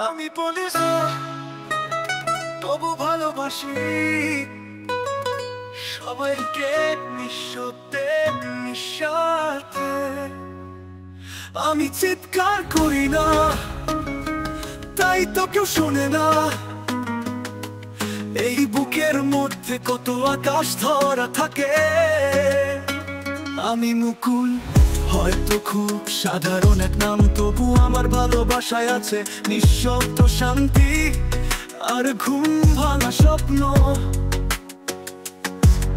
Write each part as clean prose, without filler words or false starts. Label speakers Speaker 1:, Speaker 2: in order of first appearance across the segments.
Speaker 1: আমি বলি না, তবু ভালোবাসি সবাইকে নিঃশব্দে নিঃস্বার্থে। আমি চিৎকার করি না, তাই তো কেউ শোনে না। এই বুকের মধ্যে কত আকাশ ধরা থাকে। আমি মুকুল, হয়তো খুব সাধারণ এক নাম, তবু আমার ভালোবাসায় আছে নিঃশব্দ শান্তি আর ঘুম ভাঙা স্বপ্ন।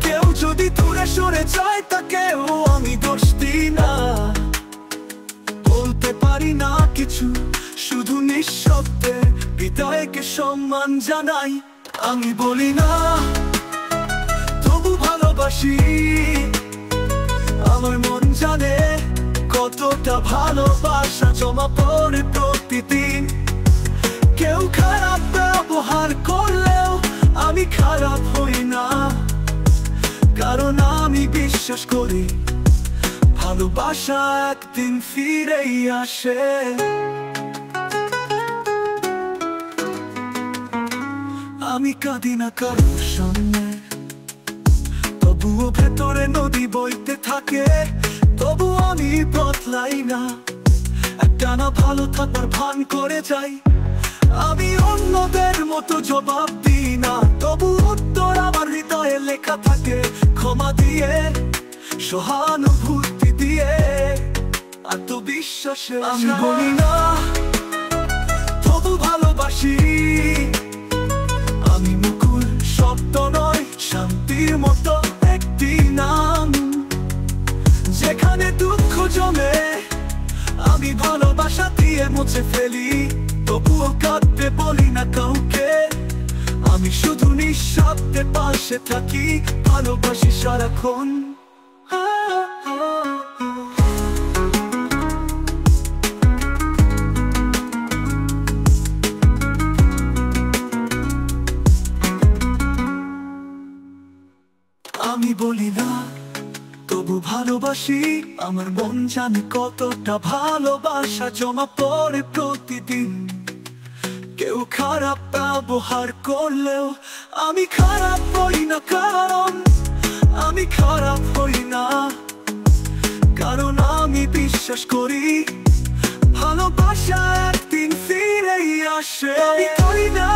Speaker 1: কেউ যদি দূরে সরে যায় তাকেও আমি দোষ দিই না। বলতে পারি না কিছু, শুধু নিঃশব্দে বিদায়কে সম্মান জানাই। আমি বলি না, তবু ভালোবাসি। আমার মন জানে কতটা ভালোবাসা জমা পড়ে প্রতিদিন। কেউ খারাপ ব্যবহার করলেও আমি খারাপ হই না, কারণ আমি বিশ্বাস করি ভালোবাসা একদিন ফিরেই আসে। আমি কাঁদি না কারোর সামনে, তবুও ভেতরে নদী বইতে থাকে। তবু আমি বদলাই না, একটানা ভালো থাকার ভান করে যাই। আমি অন্যদের মতো জবাব দিই না, তবু উত্তর আমার হৃদয়ে লেখা থাকে। ক্ষমা দিয়ে, সহানুভূতি দিয়ে, আত্মবিশ্বাসে। আমি বলি না, তবু ভালোবাসি। আমি মুকুল, শব্দ নয়, শান্তির মতো একটি নাম। যেখানে দুঃখ জমে আমি ভালোবাসা দিয়ে মুছে ফেলি। তবুও কাঁদতে বলি না কাউকে, আমি শুধু নিঃশব্দে পাশে থাকি। ভালোবাসি সারাক্ষণ। আমি বলি না, তবু ভালোবাসি। আমার মন জানে কতটা ভালোবাসা জমা পড়ে প্রতিদিন। কেউ খারাপ ব্যবহার করলেও আমি খারাপ হই না, কারণ আমি খারাপ হই না, কারণ আমি বিশ্বাস করি ভালোবাসা একদিন ফিরেই আসে। আমি করি না,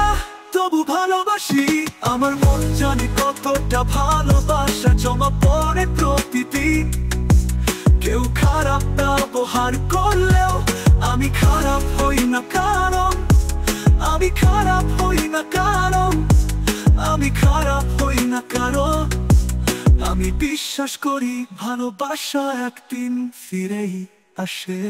Speaker 1: তবু ভালোবাসি। আমার মন জানে কতটা ভালোবাসা জমা পড়ে প্রতিদিন। কেউ খারাপ ব্যবহার করলেও আমি খারাপ হই না, কারণ আমি খারাপ হই না, কারণ আমি খারাপ হই না, কারণ আমি বিশ্বাস করি ভালোবাসা একদিন ফিরেই আসে।